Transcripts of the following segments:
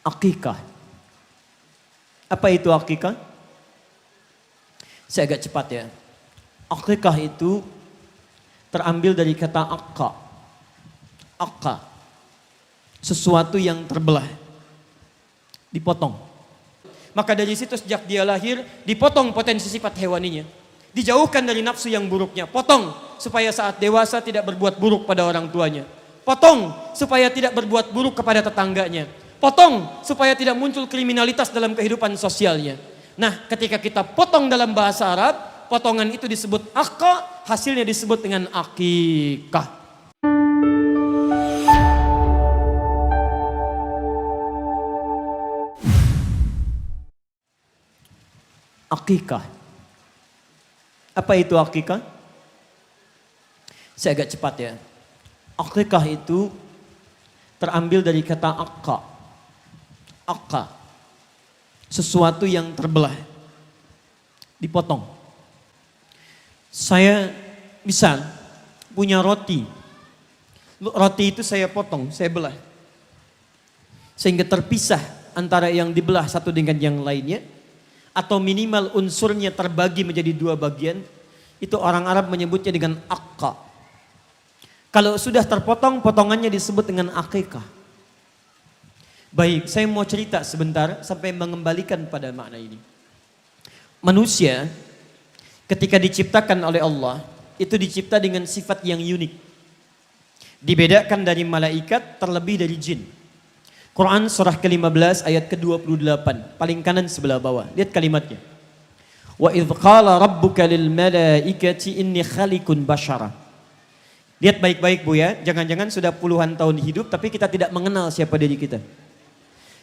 Akikah. Apa itu akikah? Saya agak cepat ya. Akikah itu terambil dari kata akka. Akka. Sesuatu yang terbelah. Dipotong. Maka dari situ sejak dia lahir, dipotong potensi sifat hewaninya. Dijauhkan dari nafsu yang buruknya. Potong supaya saat dewasa tidak berbuat buruk pada orang tuanya. Potong supaya tidak berbuat buruk kepada tetangganya. Potong supaya tidak muncul kriminalitas dalam kehidupan sosialnya. Nah, ketika kita potong dalam bahasa Arab, potongan itu disebut akka, hasilnya disebut dengan akikah. Akikah. Apa itu akikah? Saya agak cepat ya. Akikah itu terambil dari kata akka. Akka. Sesuatu yang terbelah. Dipotong. Saya misal punya roti. Roti itu saya potong, saya belah. Sehingga terpisah antara yang dibelah satu dengan yang lainnya. Atau minimal unsurnya terbagi menjadi dua bagian. Itu orang Arab menyebutnya dengan akka. Kalau sudah terpotong, potongannya disebut dengan akikah. Baik, saya mau cerita sebentar sampai mengembalikan pada makna ini. Manusia ketika diciptakan oleh Allah, itu dicipta dengan sifat yang unik. Dibedakan dari malaikat, terlebih dari jin. Quran surah ke-15 ayat ke-28, paling kanan sebelah bawah. Lihat kalimatnya. Wa idh qala rabbuka lil malaikati inni khaliqun basyara. Lihat baik-baik Bu ya, jangan-jangan sudah puluhan tahun hidup tapi kita tidak mengenal siapa diri kita.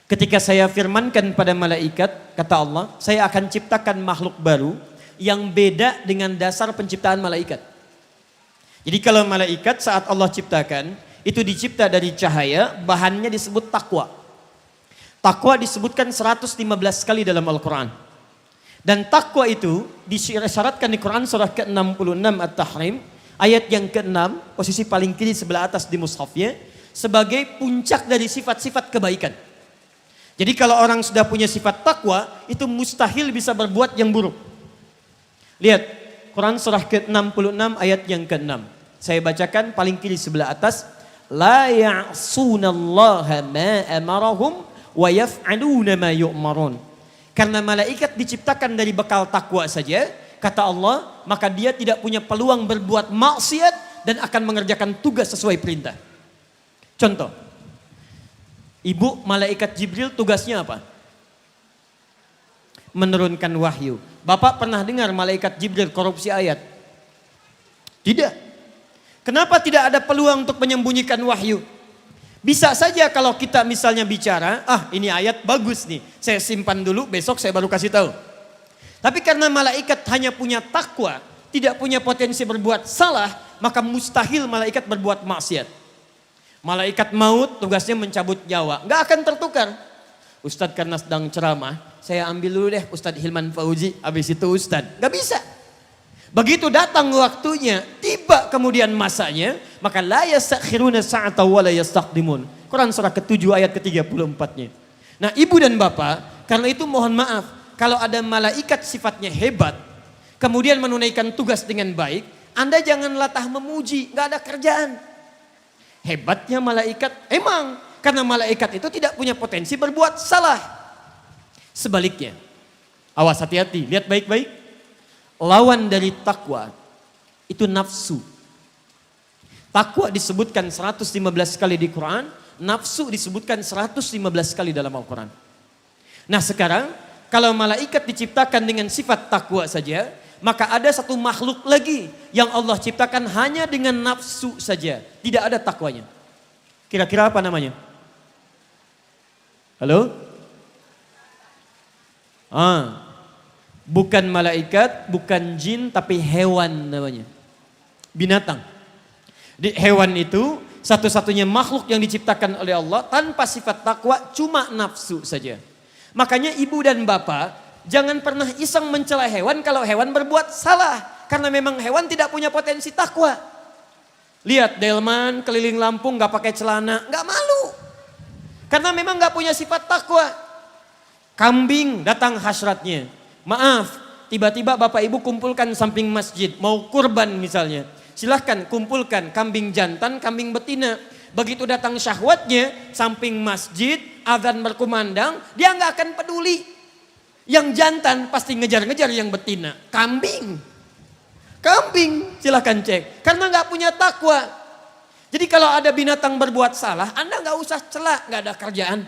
Ketika saya firmankan pada malaikat, kata Allah, saya akan ciptakan makhluk baru yang beda dengan dasar penciptaan malaikat. Jadi kalau malaikat saat Allah ciptakan, itu dicipta dari cahaya, bahannya disebut takwa. Takwa disebutkan 115 kali dalam Al-Quran. Dan takwa itu disyaratkan di Quran surah ke-66 At-Tahrim, ayat yang ke-6, posisi paling kiri sebelah atas di mushafnya, sebagai puncak dari sifat-sifat kebaikan. Jadi kalau orang sudah punya sifat takwa, itu mustahil bisa berbuat yang buruk. Lihat, Quran surah ke-66 ayat yang ke-6. Saya bacakan paling kiri sebelah atas. La ya'sunallaha ma amarahum wa yaf'aluna ma yu'marun. Karena malaikat diciptakan dari bekal takwa saja, kata Allah, maka dia tidak punya peluang berbuat maksiat dan akan mengerjakan tugas sesuai perintah. Contoh, ibu malaikat Jibril tugasnya apa? Menurunkan wahyu. Bapak pernah dengar malaikat Jibril korupsi ayat? Tidak. Kenapa tidak ada peluang untuk menyembunyikan wahyu? Bisa saja kalau kita misalnya bicara, ini ayat bagus nih, saya simpan dulu, besok saya baru kasih tahu. Tapi karena malaikat hanya punya takwa, tidak punya potensi berbuat salah, maka mustahil malaikat berbuat maksiat. Malaikat maut tugasnya mencabut nyawa, nggak akan tertukar. Ustadz karena sedang ceramah, saya ambil dulu deh Ustadz Hilman Fauzi, habis itu Ustadz, nggak bisa. Begitu datang waktunya, tiba kemudian masanya, maka la yastakhiruna sa'ata wa la yastaqdimun. Quran surah ke-7 ayat ke-34-nya. Nah, ibu dan bapak, karena itu mohon maaf, kalau ada malaikat sifatnya hebat, kemudian menunaikan tugas dengan baik, Anda jangan latah memuji, nggak ada kerjaan. Hebatnya malaikat, emang karena malaikat itu tidak punya potensi berbuat salah. Sebaliknya, awas hati-hati, lihat baik-baik. Lawan dari takwa itu nafsu. Takwa disebutkan 115 kali di Quran, nafsu disebutkan 115 kali dalam Al-Quran. Nah sekarang kalau malaikat diciptakan dengan sifat takwa saja, maka ada satu makhluk lagi yang Allah ciptakan hanya dengan nafsu saja, tidak ada takwanya. Kira-kira apa namanya? Halo? Bukan malaikat, bukan jin, tapi hewan namanya. Binatang. Hewan itu satu-satunya makhluk yang diciptakan oleh Allah tanpa sifat takwa, cuma nafsu saja. Makanya ibu dan bapak jangan pernah iseng mencela hewan kalau hewan berbuat salah. Karena memang hewan tidak punya potensi takwa. Lihat delman keliling Lampung gak pakai celana, gak malu. Karena memang gak punya sifat takwa. Kambing datang hasratnya. Maaf, tiba-tiba bapak ibu kumpulkan samping masjid, mau kurban misalnya. Silahkan kumpulkan kambing jantan, kambing betina. Begitu datang syahwatnya, samping masjid, azan berkumandang, dia gak akan peduli. Yang jantan pasti ngejar-ngejar yang betina. Kambing, silahkan cek. Karena gak punya takwa. Jadi kalau ada binatang berbuat salah, Anda gak usah celak, gak ada kerjaan.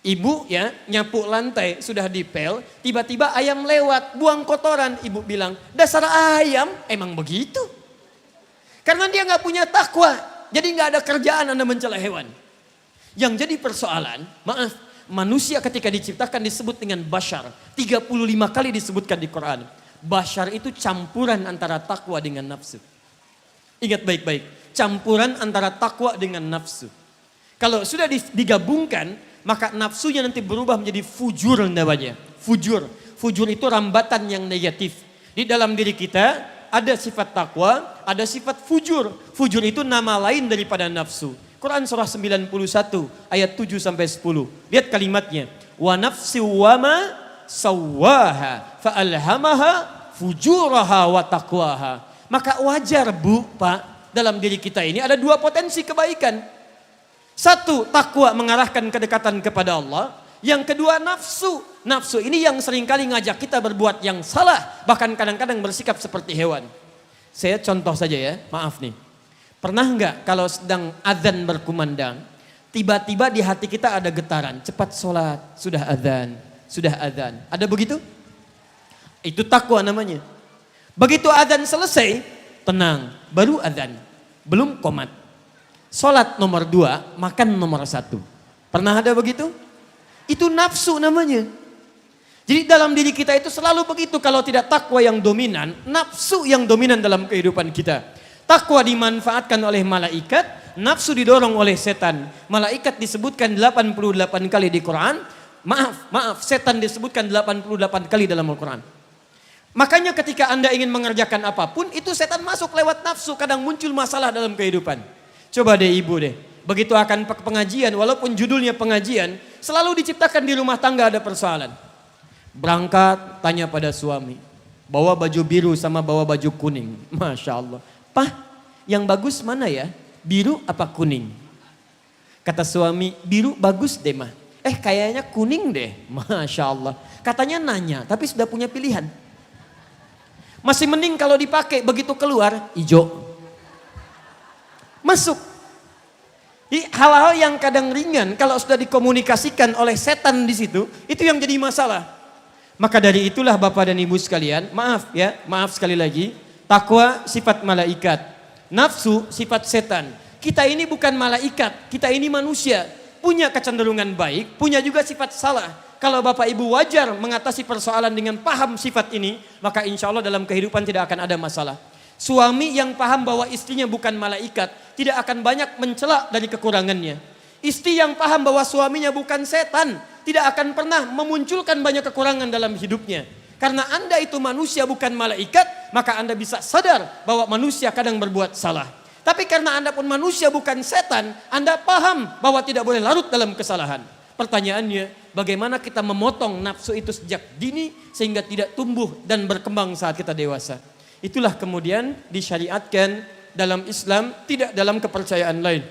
Ibu ya nyapu lantai sudah dipel, tiba-tiba ayam lewat, buang kotoran. Ibu bilang, dasar ayam, emang begitu? Karena dia gak punya takwa, jadi gak ada kerjaan Anda mencela hewan. Yang jadi persoalan, maaf, manusia ketika diciptakan disebut dengan bashar. 35 kali disebutkan di Quran. Bashar itu campuran antara takwa dengan nafsu. Ingat baik-baik, campuran antara takwa dengan nafsu. Kalau sudah digabungkan, maka nafsunya nanti berubah menjadi fujur namanya. Fujur itu rambatan yang negatif. Di dalam diri kita ada sifat takwa, ada sifat fujur. Fujur itu nama lain daripada nafsu. Quran surah 91 ayat 7 sampai 10. Lihat kalimatnya. Wa nafsi wa ma sawwaha fa alhamaha fujuraha wa taqwaha. Maka wajar Bu, Pak, dalam diri kita ini ada dua potensi kebaikan. Satu, takwa mengarahkan kedekatan kepada Allah. Yang kedua, nafsu. Nafsu ini yang seringkali ngajak kita berbuat yang salah. Bahkan kadang-kadang bersikap seperti hewan. Saya contoh saja ya, maaf nih. Pernah enggak kalau sedang azan berkumandang, tiba-tiba di hati kita ada getaran, cepat sholat, sudah azan. Ada begitu? Itu takwa namanya. Begitu azan selesai, tenang, baru azan, belum qomat. Sholat nomor 2, makan nomor 1. Pernah ada begitu? Itu nafsu namanya. Jadi dalam diri kita itu selalu begitu, kalau tidak takwa yang dominan, nafsu yang dominan dalam kehidupan kita. Takwa dimanfaatkan oleh malaikat, nafsu didorong oleh setan. Malaikat disebutkan 88 kali di Quran. Maaf, setan disebutkan 88 kali dalam Al-Quran. Makanya ketika Anda ingin mengerjakan apapun, itu setan masuk lewat nafsu, kadang muncul masalah dalam kehidupan. Coba deh ibu deh, begitu akan pengajian, walaupun judulnya pengajian, selalu diciptakan di rumah tangga ada persoalan. Berangkat, tanya pada suami, bawa baju biru sama bawa baju kuning. Masya Allah. Pak, yang bagus mana ya? Biru apa kuning? Kata suami, biru bagus deh mah. Kayaknya kuning deh. Masya Allah. Katanya nanya, tapi sudah punya pilihan. Masih mending kalau dipakai, begitu keluar, hijau. Masuk. Hal-hal yang kadang ringan, kalau sudah dikomunikasikan oleh setan di situ, itu yang jadi masalah. Maka dari itulah Bapak dan Ibu sekalian, maaf sekali lagi, takwa sifat malaikat, nafsu sifat setan. Kita ini bukan malaikat, kita ini manusia. Punya kecenderungan baik, punya juga sifat salah. Kalau Bapak Ibu wajar mengatasi persoalan dengan paham sifat ini, maka insya Allah dalam kehidupan tidak akan ada masalah. Suami yang paham bahwa istrinya bukan malaikat, tidak akan banyak mencela dari kekurangannya. Istri yang paham bahwa suaminya bukan setan, tidak akan pernah memunculkan banyak kekurangan dalam hidupnya. Karena Anda itu manusia bukan malaikat, maka Anda bisa sadar bahwa manusia kadang berbuat salah. Tapi karena Anda pun manusia bukan setan, Anda paham bahwa tidak boleh larut dalam kesalahan. Pertanyaannya, bagaimana kita memotong nafsu itu sejak dini sehingga tidak tumbuh dan berkembang saat kita dewasa. Itulah kemudian disyariatkan dalam Islam, tidak dalam kepercayaan lain.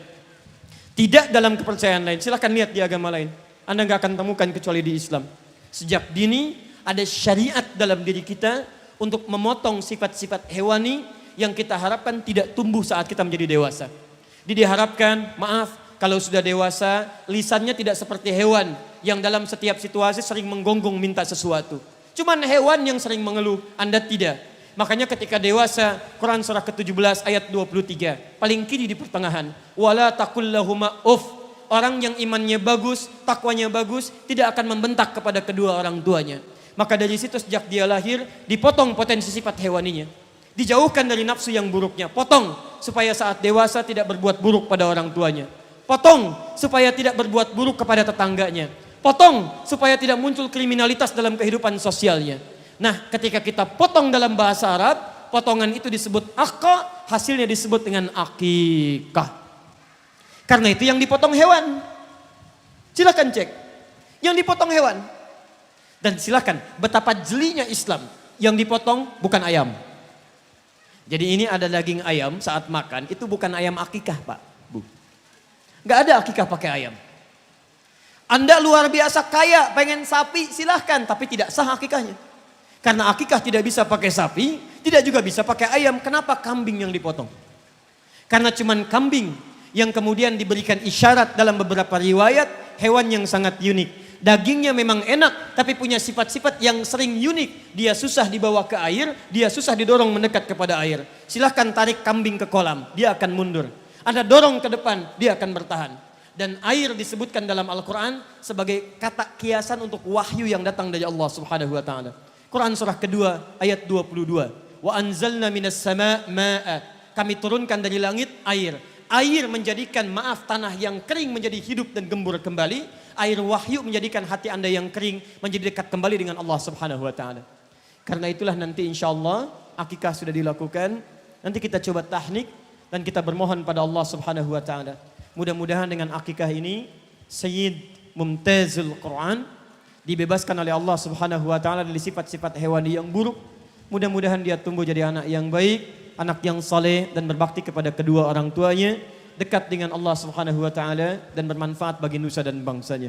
Tidak dalam kepercayaan lain, silahkan lihat di agama lain. Anda gak akan temukan kecuali di Islam. Sejak dini ada syariat dalam diri kita untuk memotong sifat-sifat hewani yang kita harapkan tidak tumbuh saat kita menjadi dewasa. Diharapkan, kalau sudah dewasa, lisannya tidak seperti hewan yang dalam setiap situasi sering menggonggong minta sesuatu. Cuman hewan yang sering mengeluh, Anda tidak. Makanya ketika dewasa, Quran surah ke-17 ayat 23, paling kiri di pertengahan, wala taqul lahuma uff. Orang yang imannya bagus, takwanya bagus, tidak akan membentak kepada kedua orang tuanya. Maka dari situ sejak dia lahir, dipotong potensi sifat hewaninya. Dijauhkan dari nafsu yang buruknya. Potong supaya saat dewasa tidak berbuat buruk pada orang tuanya. Potong supaya tidak berbuat buruk kepada tetangganya. Potong supaya tidak muncul kriminalitas dalam kehidupan sosialnya. Nah, ketika kita potong dalam bahasa Arab, potongan itu disebut akqa, hasilnya disebut dengan akikah. Karena itu yang dipotong hewan. Silahkan cek. Yang dipotong hewan. Dan silahkan betapa jelinya Islam. Yang dipotong bukan ayam. Jadi ini ada daging ayam saat makan. Itu bukan ayam akikah Pak, Bu. Gak ada akikah pakai ayam. Anda luar biasa kaya pengen sapi silahkan. Tapi tidak sah akikahnya. Karena akikah tidak bisa pakai sapi. Tidak juga bisa pakai ayam. Kenapa kambing yang dipotong? Karena cuman kambing yang kemudian diberikan isyarat dalam beberapa riwayat hewan yang sangat unik. Dagingnya memang enak tapi punya sifat-sifat yang sering unik. Dia susah dibawa ke air, dia susah didorong mendekat kepada air. Silahkan tarik kambing ke kolam, dia akan mundur. Anda dorong ke depan, dia akan bertahan. Dan air disebutkan dalam Al-Quran sebagai kata kiasan untuk wahyu yang datang dari Allah Subhanahu wa taala. Quran surah kedua ayat 22. Wa anzalna minas sama' ma'a. Kami turunkan dari langit air. Air menjadikan tanah yang kering menjadi hidup dan gembur kembali. Air wahyu menjadikan hati Anda yang kering menjadi dekat kembali dengan Allah Subhanahu wa taala. Karena itulah nanti insyaallah akikah sudah dilakukan. Nanti kita coba tahnik dan kita bermohon pada Allah Subhanahu wa taala. Mudah-mudahan dengan akikah ini Sayyid Mumtazul Quran dibebaskan oleh Allah Subhanahu wa taala dari sifat-sifat hewani yang buruk. Mudah-mudahan dia tumbuh jadi anak yang baik, anak yang saleh dan berbakti kepada kedua orang tuanya, dekat dengan Allah Subhanahu wa taala dan bermanfaat bagi nusa dan bangsanya.